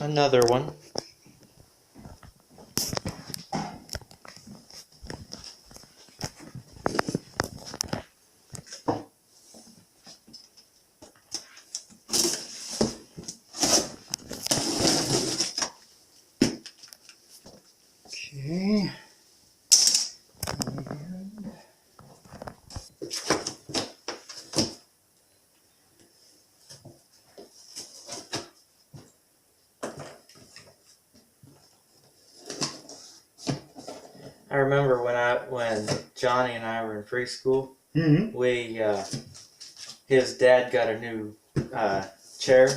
Another one. Okay. I remember when Johnny and I were in preschool, we his dad got a new chair,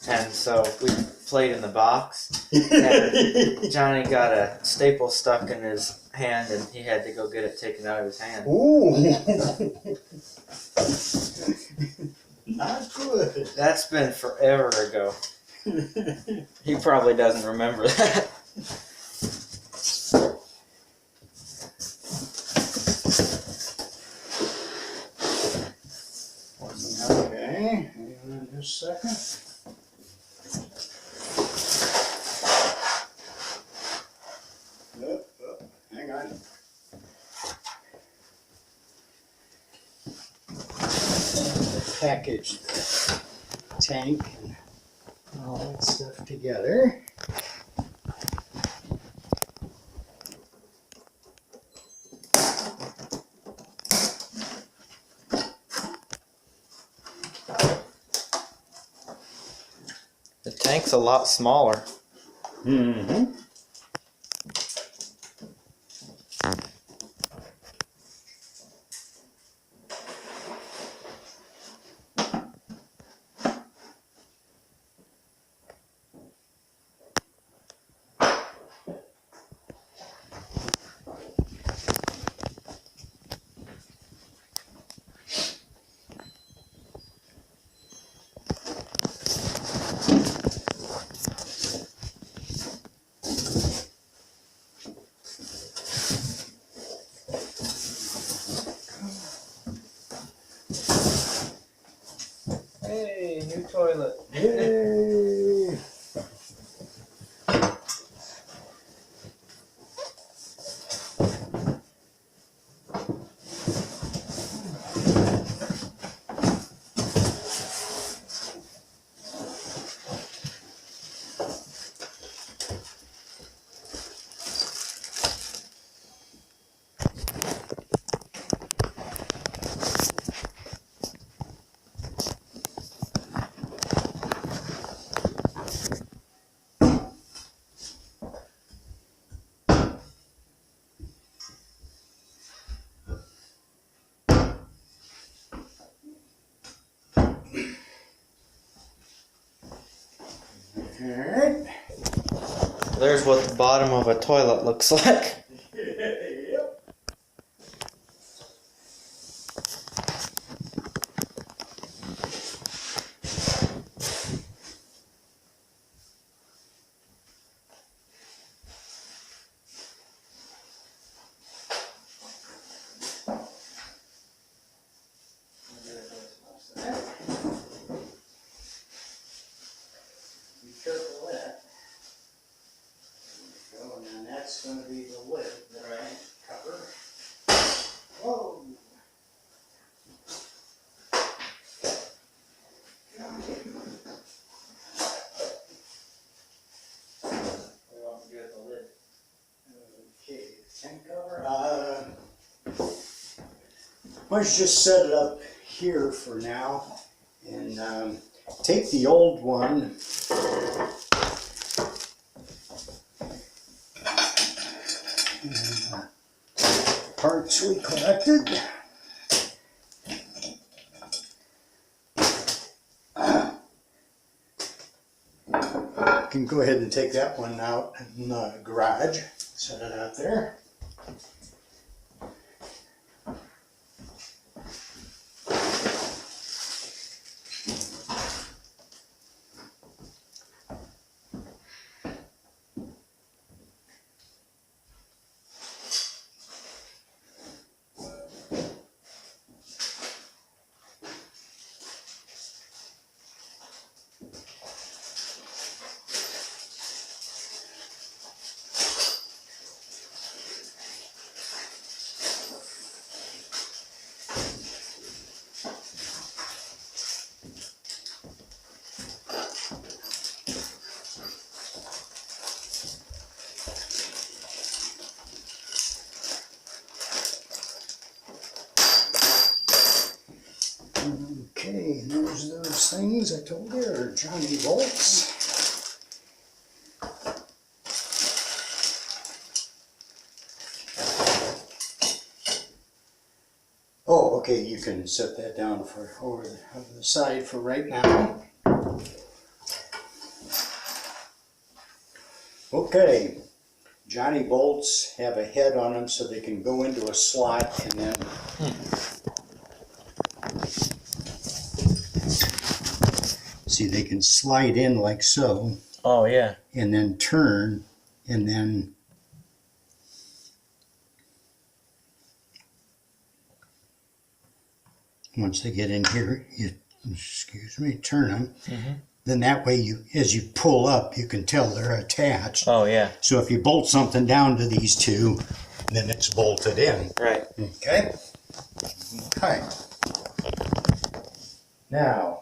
and so we played in the box. And Johnny got a staple stuck in his hand, and he had to go get it taken out of his hand. Ooh. Not good. That's been forever ago. He probably doesn't remember that. Okay, hang on just a second. Hang on. Package the tank and all that stuff together. The tank's a lot smaller. Mm-hmm. Hey, new toilet. Yay! Alright. There's what the bottom of a toilet looks like. Yep. Be careful of that. There we go, and then that's going to be the lid that I cover. Whoa! Okay, tank cover. Why don't you just set it up here for now, and take the old one. And, parts we collected. Can go ahead and take that one out in the garage. Set it out there. Okay, and there's those things I told you are Johnny bolts. Oh, okay, you can set that down for over the side for right now. Okay, Johnny bolts have a head on them so they can go into a slot and then see, they can slide in like so Oh yeah. and then turn and then once they get in here, you, excuse me, turn them. Then that way, you, as you pull up, you can tell they're attached. Oh yeah. So if you bolt something down to these two, then it's bolted in. Right. Okay? Okay. Now,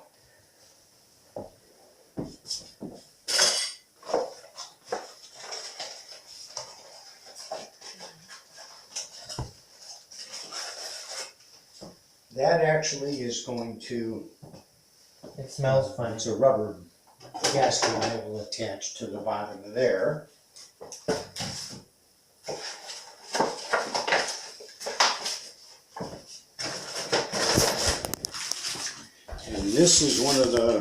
that actually is going to, It smells funny. it's a rubber gasket that will attach to the bottom of there. And this is one of the,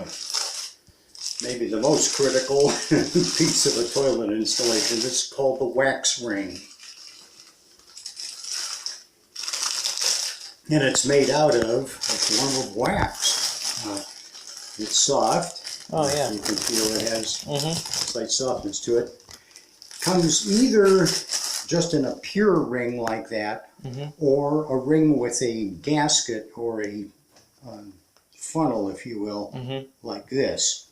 maybe the most critical piece of a toilet installation. It's called the wax ring. And it's made out of a form of wax. It's soft. Oh yeah. You can feel it has Mhm. slight softness to it. Comes either just in a pure ring like that, or a ring with a gasket or a funnel, if you will, like this.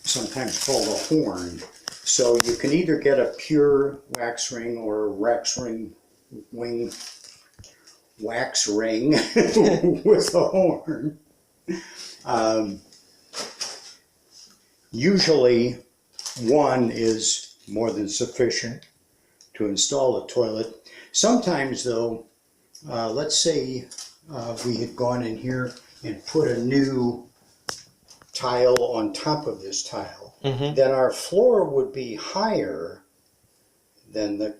Sometimes called a horn. So you can either get a pure wax ring or a wax ring with a horn. Usually one is more than sufficient to install a toilet. Sometimes though, let's say we had gone in here and put a new tile on top of this tile, then our floor would be higher than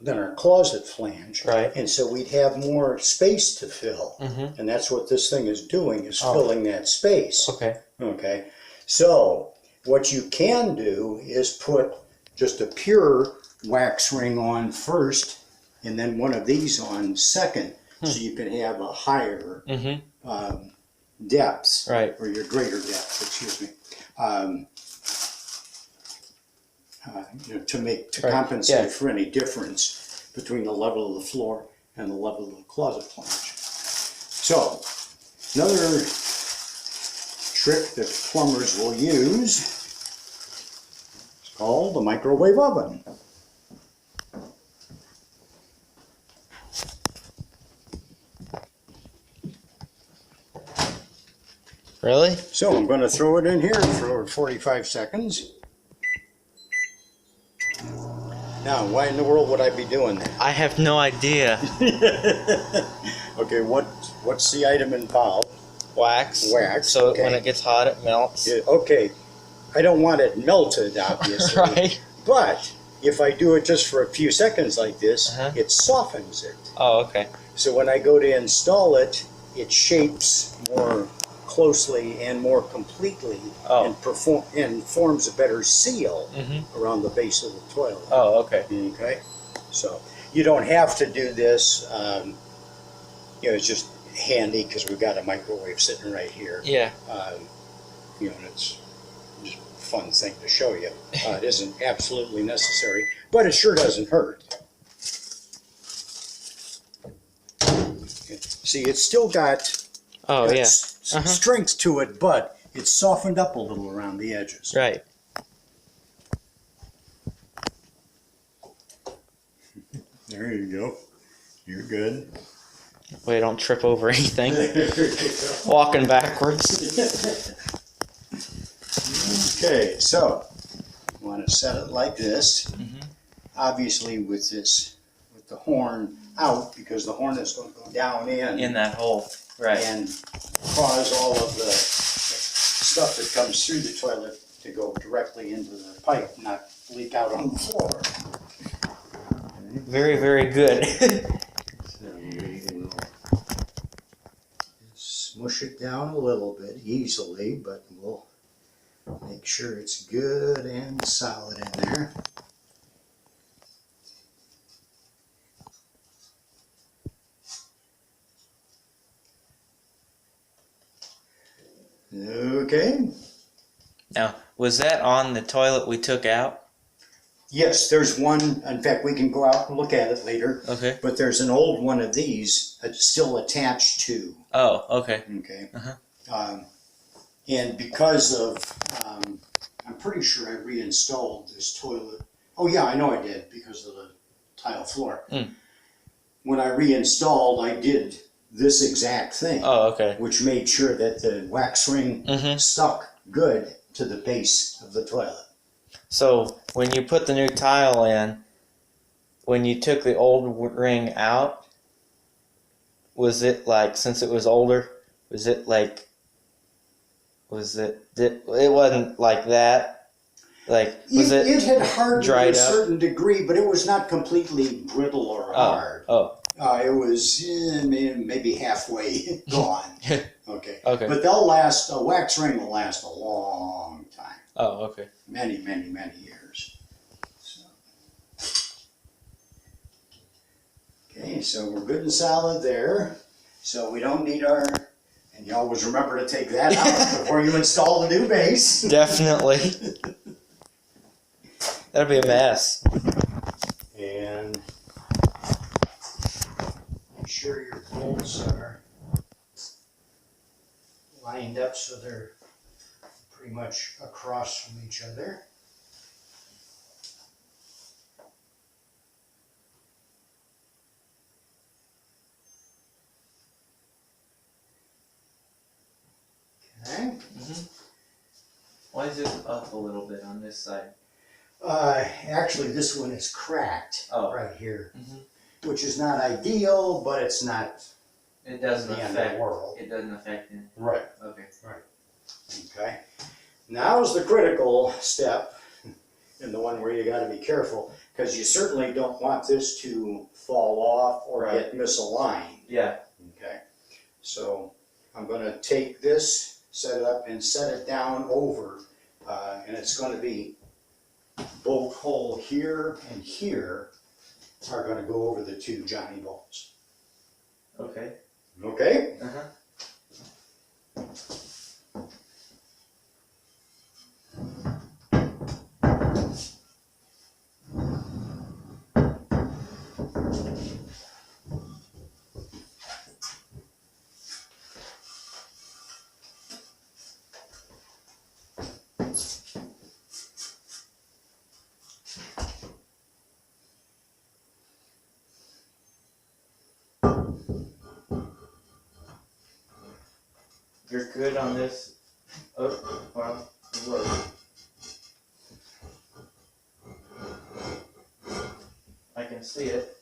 our closet flange. Right. And so we'd have more space to fill. And that's what this thing is doing, is filling that space. Okay. Okay. So what you can do is put just a pure wax ring on first and then one of these on second, so you can have a higher depth, Right. or your greater depth, excuse me, to compensate for any difference between the level of the floor and the level of the closet flange. So another trick that plumbers will use is called the microwave oven. Really? So I'm going to throw it in here for 45 seconds. Now, why in the world would I be doing that? I have no idea. Okay, what's the item involved? Wax. Wax, So okay. when it gets hot, it melts. Yeah, okay, I don't want it melted, obviously. Right. But if I do it just for a few seconds like this, it softens it. Oh, okay. So when I go to install it, it shapes more closely and more completely and forms a better seal around the base of the toilet. Oh, okay. Okay, so you don't have to do this. It's just handy because we've got a microwave sitting right here. Yeah. And it's just a fun thing to show you. It isn't absolutely necessary, but it sure doesn't hurt. See, it's still got strength to it, but it's softened up a little around the edges. Right. There you go. You're good. Wait, don't trip over anything. Walking backwards. Okay, so you want to set it like this. Obviously, with with the horn out, because the horn is going to go down In that hole, right? and cause all of the stuff that comes through the toilet to go directly into the pipe, not leak out on the floor. Very, very good. So we can smush it down a little bit easily, but we'll make sure it's good and solid in there. Okay. Now, was that on the toilet we took out? Yes, there's one. In fact, we can go out and look at it later. Okay. But there's an old one of these that's still attached to. Oh, okay. Okay. Uh-huh. And because of, I'm pretty sure I reinstalled this toilet. Oh yeah, I know I did because of the tile floor. Mm. When I reinstalled, I did this exact thing, Oh, okay. which made sure that the wax ring Mm-hmm. stuck good to the base of the toilet. So when you put the new tile in, when you took the old ring out, was it like, since it was older, was it like, it wasn't like that? Like, was It had hardened to a dried up? certain degree, but it was not completely brittle or hard. Oh, It was maybe halfway gone. Okay. okay. But they'll last, a wax ring will last a long time. Oh, okay. Many, many, many years. So. Okay, so we're good and solid there. So we don't need our, and you always remember to take that out before you install the new base. Definitely. That'd be a mess. And make sure your bolts are lined up so they're pretty much across from each other. Okay. Why is it up a little bit on this side? Actually, this one is cracked Oh. right here, Mhm. which is not ideal, but it's not It doesn't the end of the world. It doesn't affect it. Right. Okay. Okay. Now is the critical step, and the one where you got to be careful, because you certainly don't want this to fall off or Right. get misaligned. Yeah. Okay. So I'm going to take this, set it up, and set it down over, and it's going to be bolt hole here and here are going to go over the two Johnny bolts. Okay. Okay? Uh-huh. You're good on this. Oh, well, whoa. I can see it.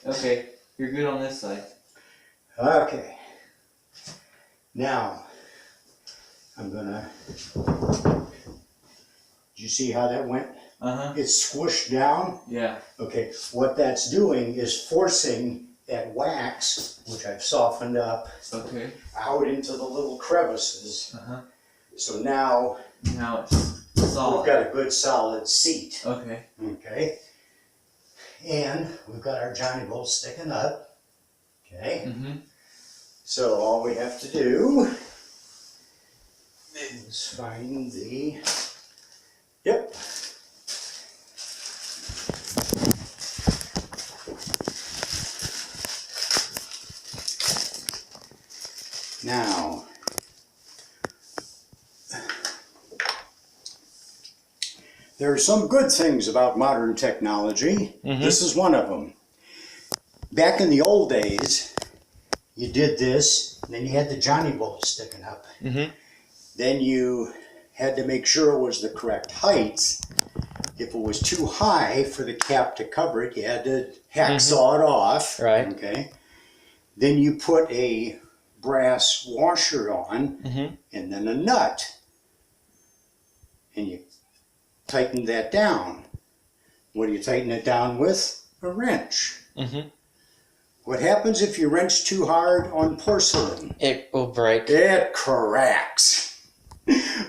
Okay, you're good on this side. Okay. Now, I'm gonna, did you see how that went? Uh-huh. It's squished down. Yeah. Okay, what that's doing is forcing that wax, which I've softened up, Okay. out into the little crevices. Uh-huh. So now Now it's we've solid. got a good solid seat. Okay. Okay. And we've got our Johnny bolts sticking up. Okay. Mm-hmm. So all we have to do is find the, yep. Now, there are some good things about modern technology. Mhm. This is one of them. Back in the old days, you did this, and then you had the Johnny bolt sticking up. Mm-hmm. Then you had to make sure it was the correct height. If it was too high for the cap to cover it, you had to hacksaw it off. Right. Okay. Then you put a brass washer on, and then a nut. And you tighten that down. What do you tighten it down with? A wrench. What happens if you wrench too hard on porcelain? It will break. It cracks.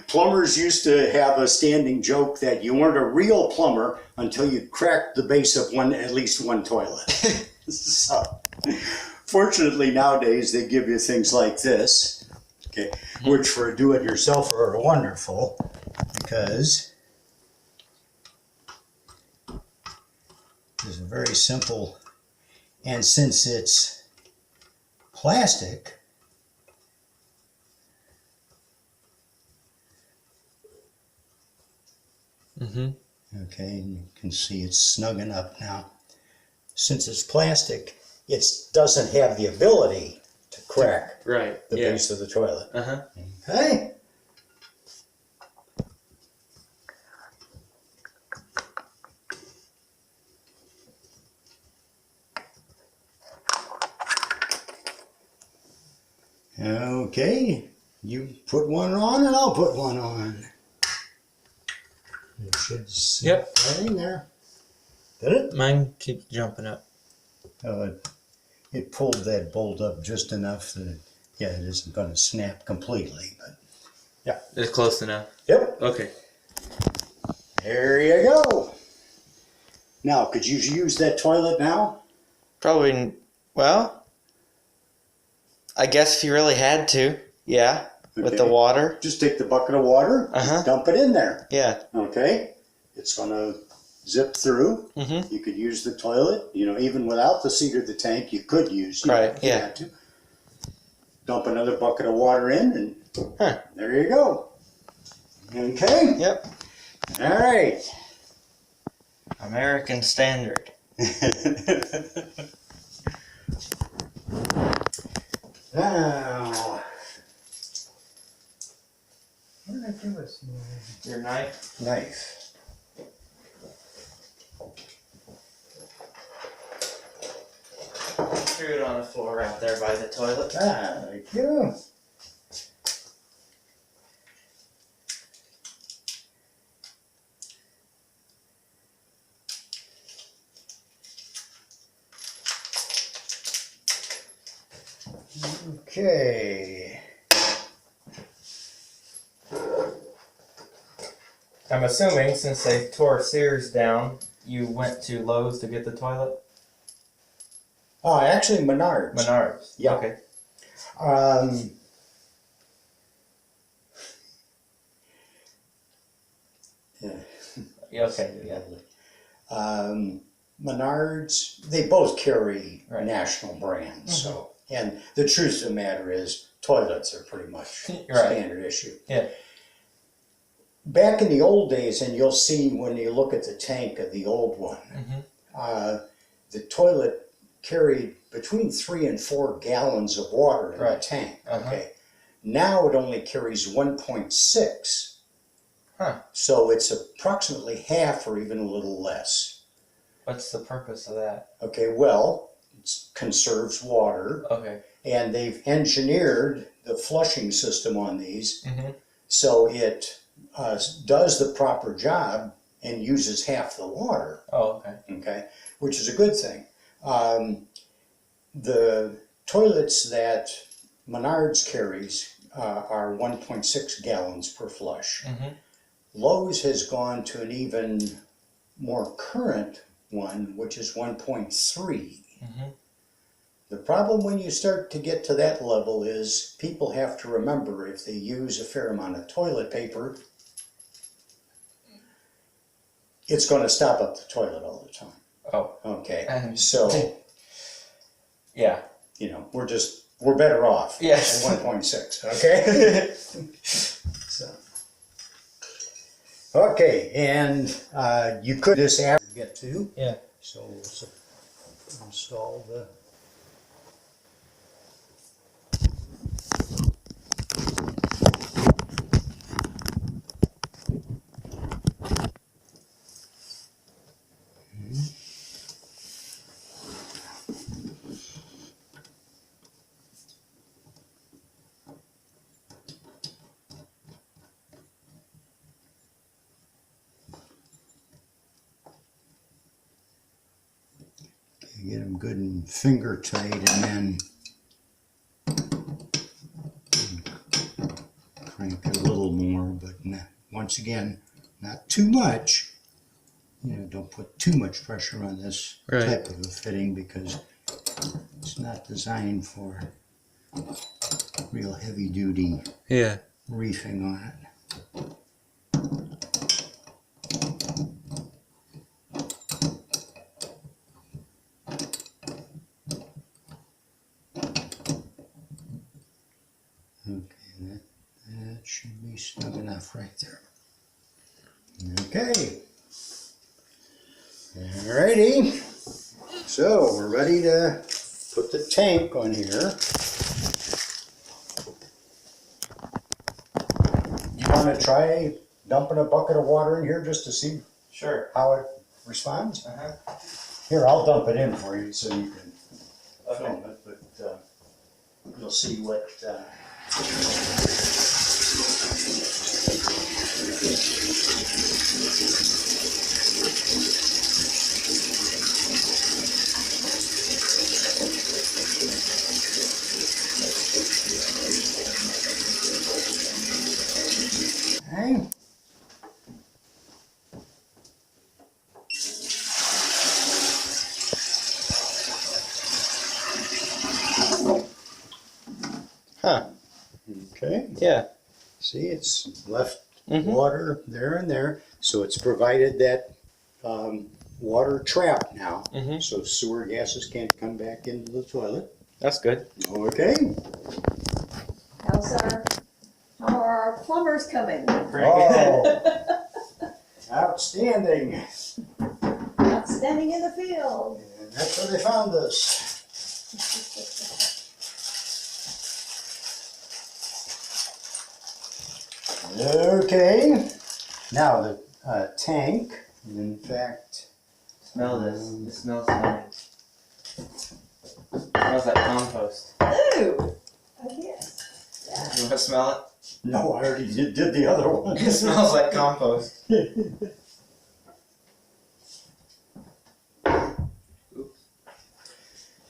Plumbers used to have a standing joke that you weren't a real plumber until you cracked the base of at least one toilet. So, fortunately nowadays they give you things like this, okay, which for a do-it-yourselfer are wonderful, because it's very simple, and since it's plastic, okay, and you can see it's snugging up now. Since it's plastic, it doesn't have the ability to crack Right. the base of the toilet. Uh-huh. Okay. Okay, you put one on and I'll put one on. It should sit right in there. Did it? Mine keeps jumping up. It pulled that bolt up just enough that, yeah, it isn't going to snap completely, but yeah. It's close enough. Yep. Okay. There you go. Now, could you use that toilet now? Probably, well, I guess if you really had to, yeah, with the Okay. water. Just take the bucket of water, dump it in there. Yeah. Okay. It's going to zip through. You could use the toilet, even without the seat of the tank, you could use. Right, if you yeah. had to. Dump another bucket of water in, and there you go. Okay. Yep. All right. American standard. Now, what did I do with Your knife? knife? Threw it on the floor out there by the toilet. Thank you. Okay. I'm assuming since they tore Sears down, you went to Lowe's to get the toilet? Actually, Menards. Menards. Yeah. Okay. Yeah, okay. Yeah. Menards, they both carry Right. national brands. So, and the truth of the matter is, toilets are pretty much Right. standard issue. Yeah. Back in the old days, and you'll see when you look at the tank of the old one, the toilet carried between 3 and 4 gallons of water in the Right. tank. Okay. Now it only carries 1.6. So it's approximately half or even a little less. What's the purpose of that? Okay, well, it conserves water, Okay. and they've engineered the flushing system on these so it does the proper job and uses half the water. Oh, okay. Okay, which is a good thing. The toilets that Menards carries are 1.6 gallons per flush. Lowe's has gone to an even more current one, which is 1.3. The problem when you start to get to that level is people have to remember if they use a fair amount of toilet paper, it's going to stop up the toilet all the time. Oh. Okay, so, Yeah. we're better off Yes. at 1.6, okay? So, okay, and you could just ask to get to. Yeah. So we'll install the. get them good and finger tight, and then crank it a little more, but once again, not too much. Don't put too much pressure on this type of a fitting because it's not designed for real heavy duty reefing on it. Okay, that should be snug enough right there. Okay. Alrighty. So we're ready to put the tank on here. You want to try dumping a bucket of water in here just to see how it responds? Here, I'll dump it in for you so you can film it, but you'll see what... Okay. Huh. Okay. Yeah. See, it's left water there and there, so it's provided that water trap now, so sewer gases can't come back into the toilet. That's good. Okay. How are our plumbers coming? Oh, outstanding. Outstanding in the field. And that's where they found us. Okay. Now the tank, in fact. Smell this. It smells nice. Smells like compost. Ooh! I guess. You want to smell it? No, I already did the other one. It smells like compost.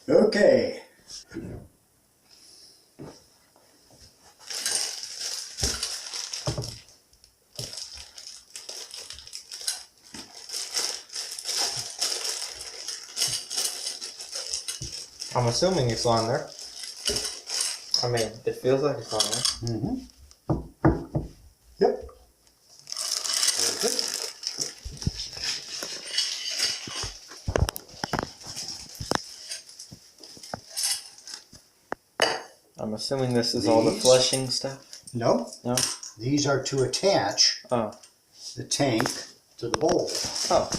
Okay. I'm assuming it's on there. I mean, it feels like it's on there. Yep. I'm assuming this is all the flushing stuff. No. No. These are to attach the tank to the bowl. Oh.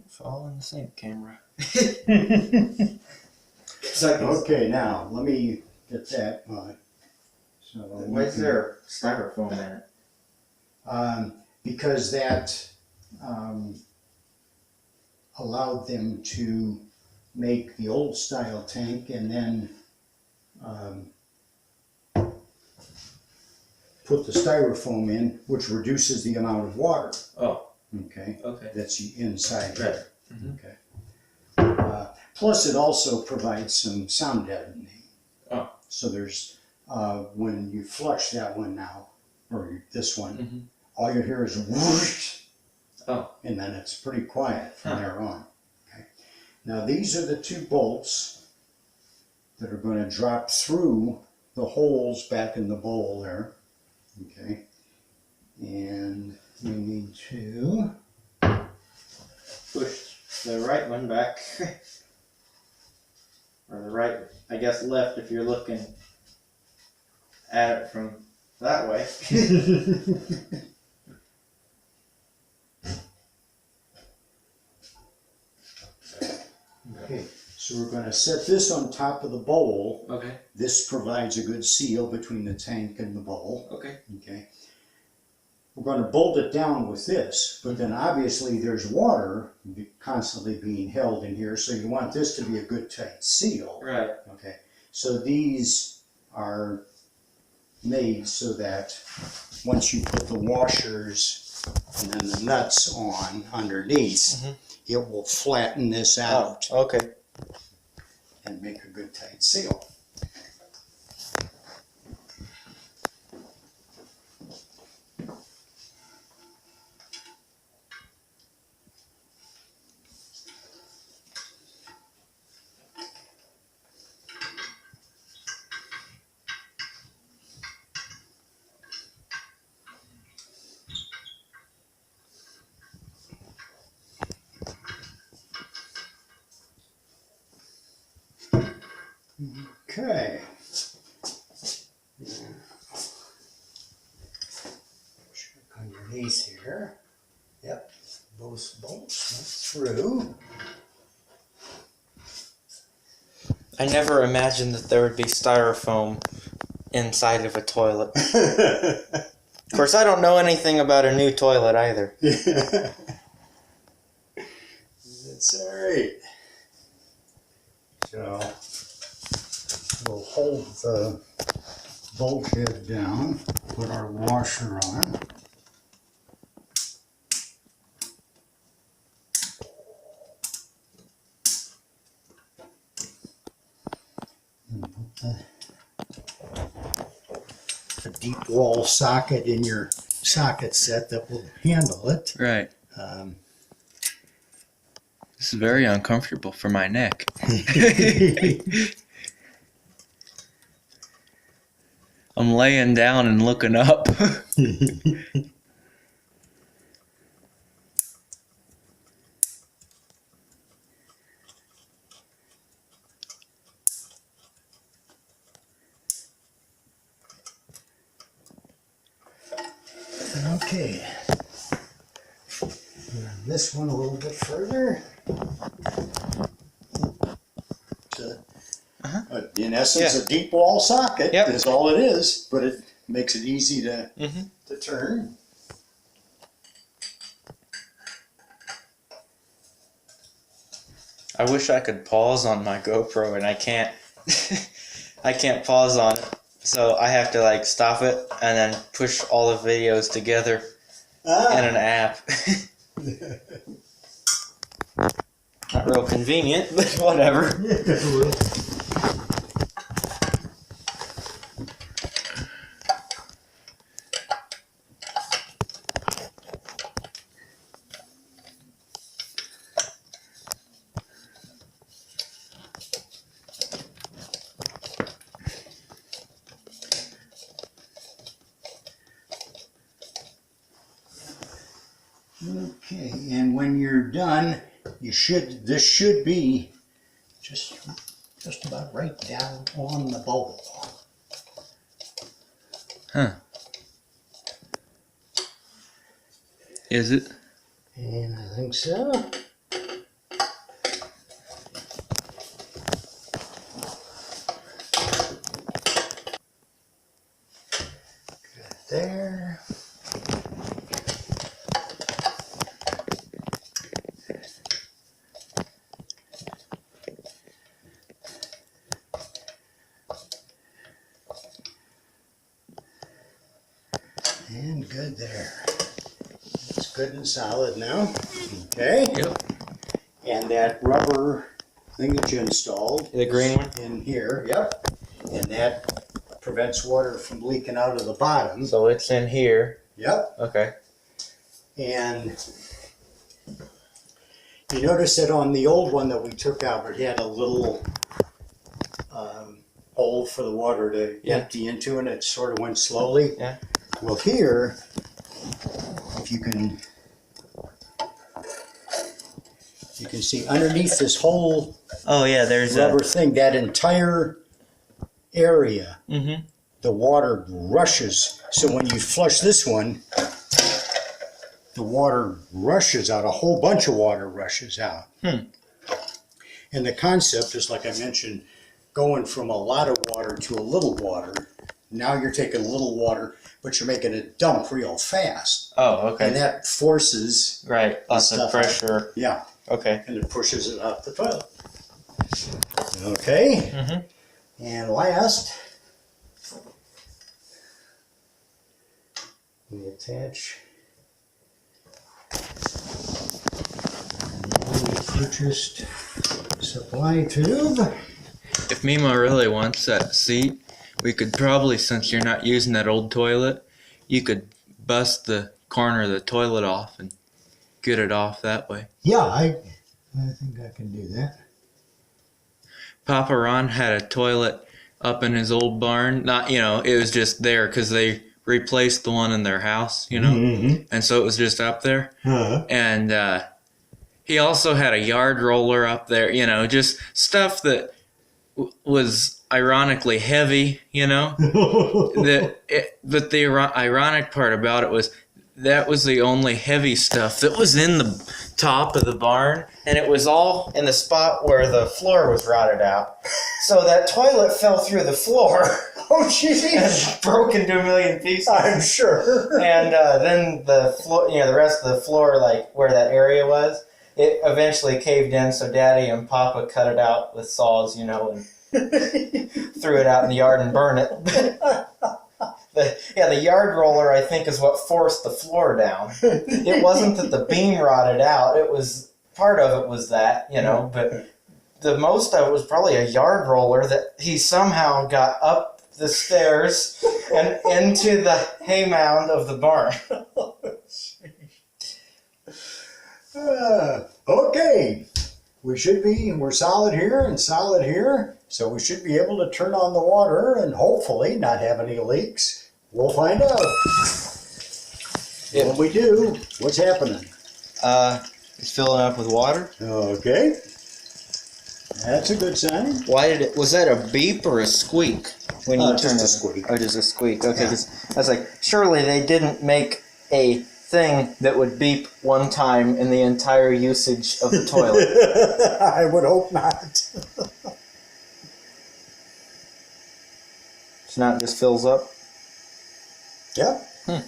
It's all in the sink, camera. Okay, now let me get that on. So Why is there styrofoam in it? Because that allowed them to make the old style tank and then put the styrofoam in, which reduces the amount of water. Oh. Okay. Okay. That's inside there. Mhm. Okay. Plus, it also provides some sound deadening. Oh. So there's when you flush that one now, or this one, all you hear is whoosh. Oh. And then it's pretty quiet from there on. Okay. Now these are the two bolts that are going to drop through the holes back in the bowl there. Okay. And we need to Push the right one back. Or the right, I guess left if you're looking at it from that way. Okay, so we're going to set this on top of the bowl. Okay. This provides a good seal between the tank and the bowl. Okay. Okay. We're going to bolt it down with this, but then obviously there's water constantly being held in here, so you want this to be a good tight seal. Right. Okay. So these are made so that once you put the washers and then the nuts on underneath, it will flatten this out Okay. and make a good tight seal. Okay. Check underneath here. Yep, both bolts went through. I never imagined that there would be styrofoam inside of a toilet. Of course, I don't know anything about a new toilet either. That's alright. So we'll hold the bolt head down, put our washer on. And put the deep wall socket in your socket set that will handle it. Right. This is very uncomfortable for my neck. I'm laying down and looking up. Okay. And this one a little bit further. In essence, a deep wall socket is all it is, but it makes it easy to turn. I wish I could pause on my GoPro, and I can't. I can't pause on it, so I have to like stop it and then push all the videos together in an app. Not real convenient, but whatever. Okay, and when you're done, this should be just about right down on the bowl. Huh. Is it? And I think so. Good there. And good there. It's good and solid now. Okay. Yep. And that rubber thing that you installed. The green one? In here, yep. And that prevents water from leaking out of the bottom. So it's in here. Yep. Okay. And you notice that on the old one that we took out, it had a little hole for the water to empty into, and it sort of went slowly. Yeah. Well, here, if you can see underneath this whole Oh yeah, there's rubber thing, that entire area, the water rushes. So when you flush this one, the water rushes out, a whole bunch of water rushes out. And the concept is, like I mentioned, going from a lot of water to a little water. Now you're taking a little water, but you're making it dump real fast. Oh, okay. And that forces Lots of stuff pressure. out. Yeah. Okay. And it pushes it out the toilet. Okay. And last, We attach. We purchased supply tube. If Mima really wants that seat, we could probably, since you're not using that old toilet, you could bust the corner of the toilet off and get it off that way. Yeah, I think I can do that. Papa Ron had a toilet up in his old barn. Not, it was just there because they replaced the one in their house, Mm-hmm. and so it was just up there. Uh-huh. And he also had a yard roller up there, just stuff that was ironically heavy, But the ironic part about it was that was the only heavy stuff that was in the top of the barn, and it was all in the spot where the floor was rotted out. So that toilet fell through the floor. Oh, jeez. And broke into a million pieces. I'm sure. And then the floor, the rest of the floor, like where that area was, it eventually caved in. So Daddy and Papa cut it out with saws, and threw it out in the yard and burned it. The yard roller, I think, is what forced the floor down. It wasn't that the beam rotted out. It was part of it was that, but the most of it was probably a yard roller that he somehow got up the stairs and into the hay mound of the barn. Okay. We're solid here and solid here, so we should be able to turn on the water and hopefully not have any leaks. We'll find out. When we do, what's happening? It's filling up with water. Okay. That's a good sign. Was that a beep or a squeak? When you Just a squeak. Oh, just a squeak. Okay, 'cause I was like, surely they didn't make a thing that would beep one time in the entire usage of the toilet. I would hope not. So now it just fills up. Yep. And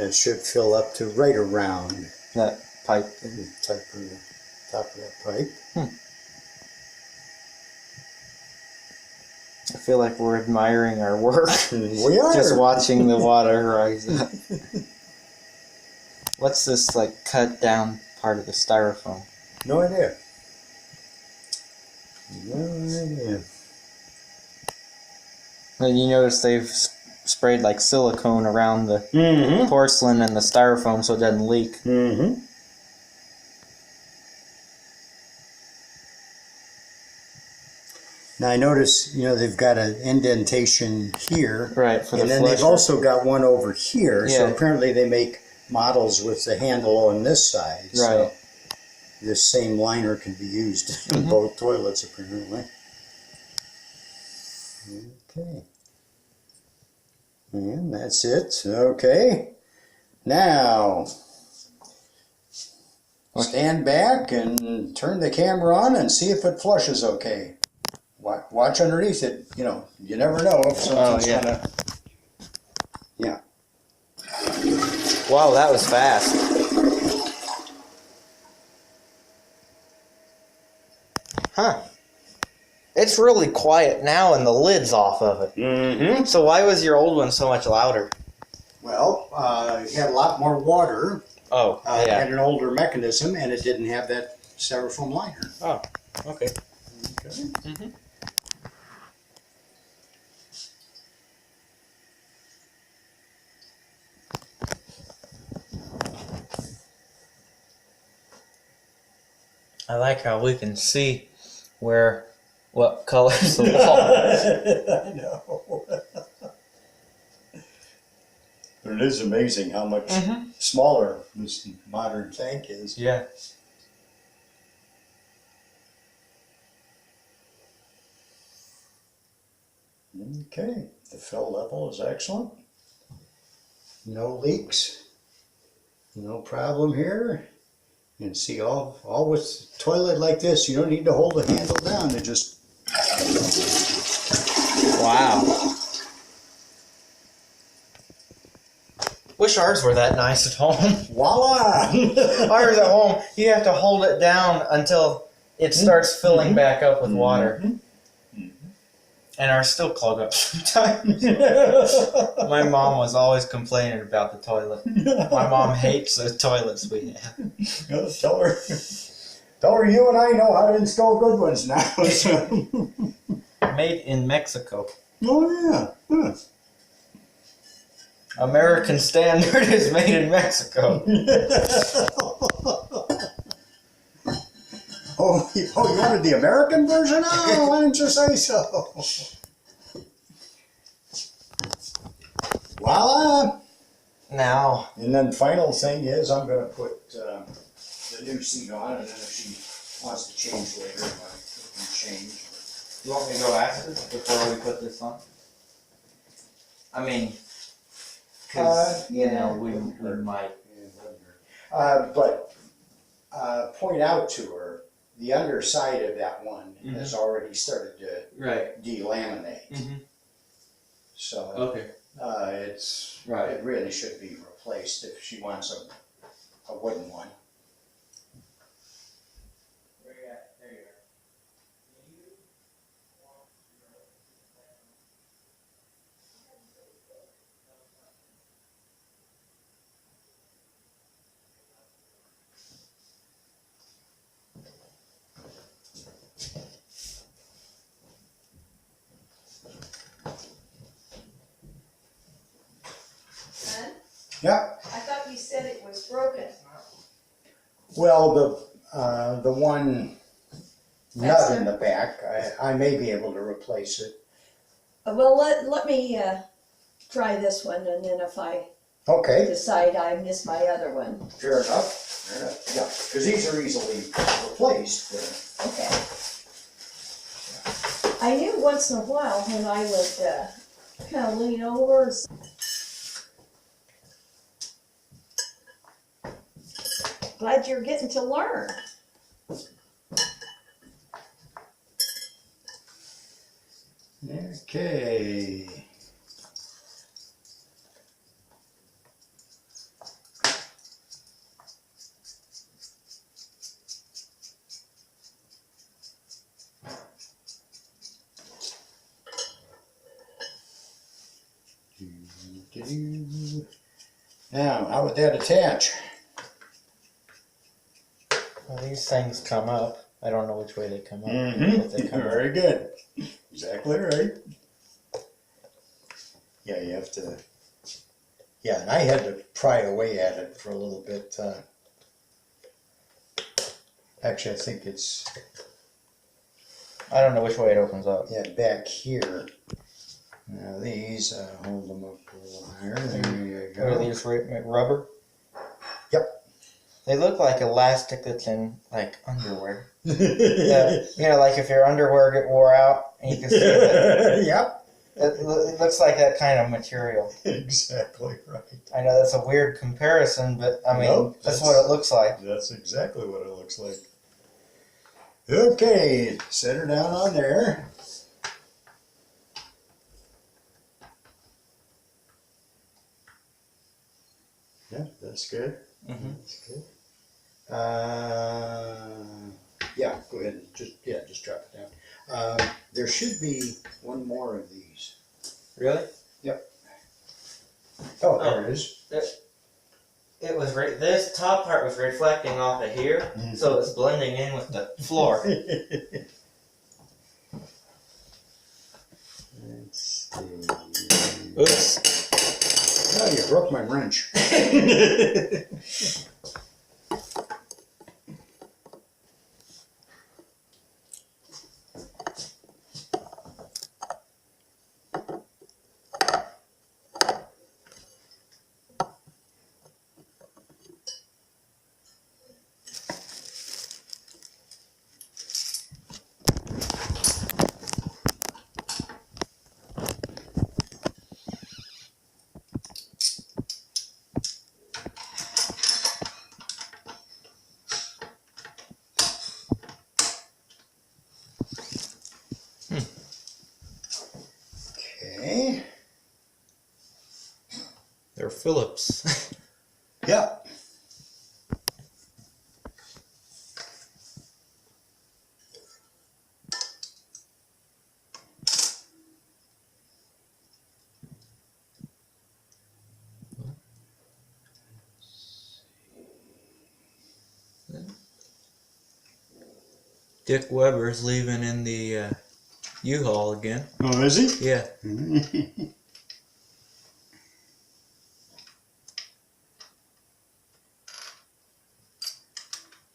it should fill up to right around That pipe. the top of that pipe. I feel like we're admiring our work. We are. Just watching the water rise up. What's this cut down part of the styrofoam? No idea. No idea. And you notice they've sprayed silicone around the Mm-hmm. porcelain and the styrofoam so it doesn't leak. Mm-hmm. Now I notice, they've got an indentation here. Right, for the And then they've flusher. also got one over here. So Yeah. apparently they make models with the handle on this side. So Right. this same liner can be used in both toilets apparently. Okay. And that's it. Okay. Now, stand back and turn the camera on and see if it flushes okay. Watch underneath it. You never know if something's gonna. Yeah. Wow, that was fast. Huh. It's really quiet now and the lid's off of it. Mm-hmm. So why was your old one so much louder? Well, it had a lot more water. Oh, It yeah. had an older mechanism, and it didn't have that styrofoam liner. Oh, okay. Okay. I like how we can see what colors the wall. I know. But it is amazing how much smaller this modern tank is. Yeah. Okay, the fill level is excellent. No leaks. No problem here. And see, all with toilet like this, you don't need to hold the handle down. It just Wow. Wish ours were that nice at home. voila. Ours at home, you have to hold it down until it starts filling back up with water. And are still clog up sometimes. My mom was always complaining about the toilet. My mom hates the toilets we have. Tell her you and I know how to install good ones now. Made in Mexico. Oh yeah. Huh. American Standard is made in Mexico. Oh, you wanted the American version? Oh, why didn't you say so? Voila! Now, And then final thing is I'm going to put the new seat on, and then if she wants to change later, I can change. you want me to go ask her before we put this on? I mean, because, we might. But point out to her, the underside of that one has already started to Right. delaminate. Mm-hmm. So Okay. it really should be replaced if she wants a wooden one. Where you at? There you are. Son, Yeah. I thought you said it was broken. Well, the one nut in the back, I may be able to replace it. Well, let me try this one, and then if I Okay. decide I miss my other one. Fair enough. Fair enough. Yeah, because these are easily replaced. Okay. I knew once in a while when I would kind of lean over. Glad you're getting to learn. Okay. Now, how would that attach? Well, these things come up. I don't know which way they come up. But they come up. Very good. Exactly right. Yeah, you have to. Yeah, and I had to pry away at it for a little bit. Actually, I think it's I don't know which way it opens up. back here. Now these, hold them up a little higher. There you Are go. these rubber? Yep. They look like elastic that's in like underwear. Like if your underwear get wore out and you can see it. Yep. It looks like that kind of material. Exactly right. I know that's a weird comparison, but I mean, Nope, that's what it looks like. That's exactly what it looks like. Okay, set her down on there. Yeah, that's good. Mm-hmm. That's good. Yeah, go ahead and just drop it down. There should be one more of these. Really? Oh, there it is. It was this top part was reflecting off of here, so it's blending in with the floor. Let's see. Oops. Oh, you broke my wrench. Okay. They're Phillips. Yeah. Dick Weber's leaving in the U-Haul again. Oh, is he? Yeah.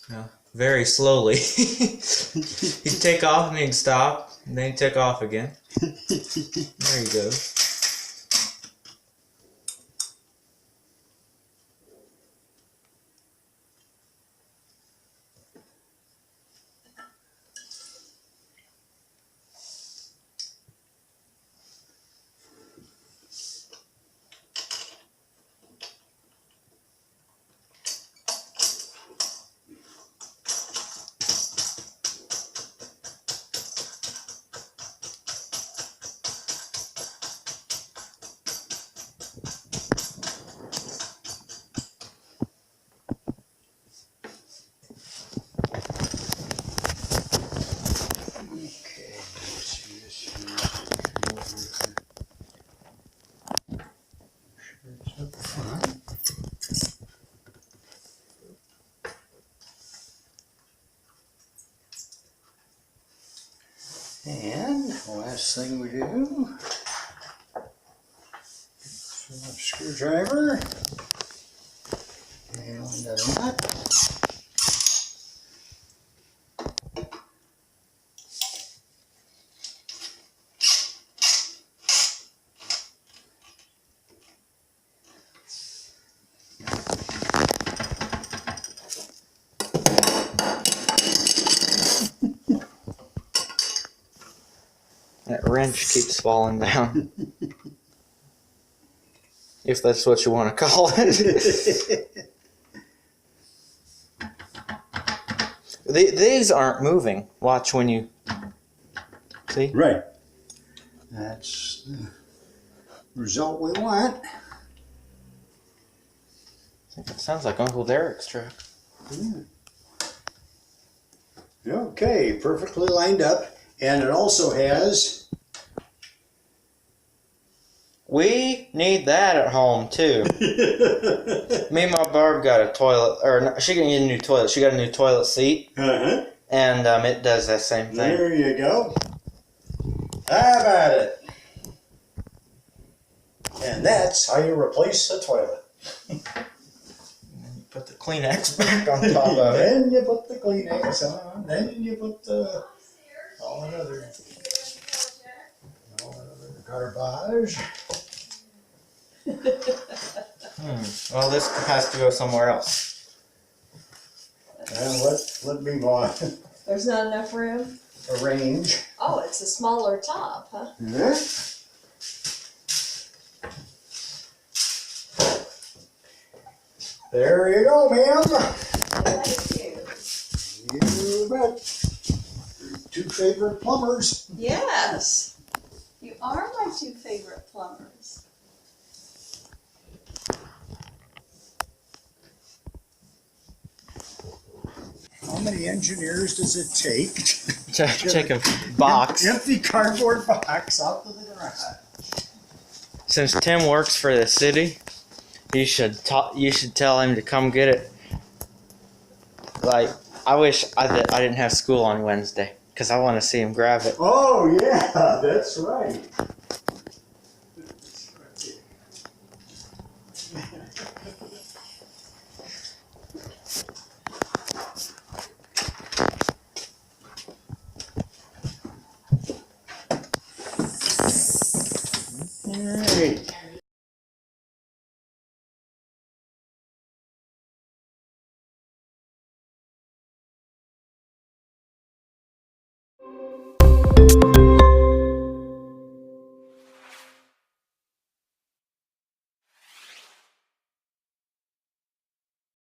No, very slowly. He'd take off and he'd stop, and then he'd take off again. There you go. And last thing we do, fill up screwdriver and a nut. That wrench keeps falling down. If that's what you want to call it. These aren't moving. Watch when you... See? Right. That's the result we want. It sounds like Uncle Derek's truck. Okay, perfectly lined up. And it also has... We need that at home, too. Me and my Barb got a toilet, or no, she didn't get a new toilet. She got a new toilet seat, Uh-huh. and it does that same thing. There you go. How about it? And that's how you replace a toilet. And then you put the Kleenex back on top of it. Then you put the Kleenex on. Then you put the all that other garbage. Well, this has to go somewhere else. And let me There's not enough room? arrange. Oh, it's a smaller top, huh? Yeah. There you go, ma'am. Thank you. You bet. Two favorite plumbers. Yes. You are my two favorite plumbers. How many engineers does it take Check a box. empty cardboard box out to the garage? Since Tim works for the city, you should tell him to come get it. Like, I wish I didn't have school on Wednesday, because I want to see him grab it. Oh yeah, that's right.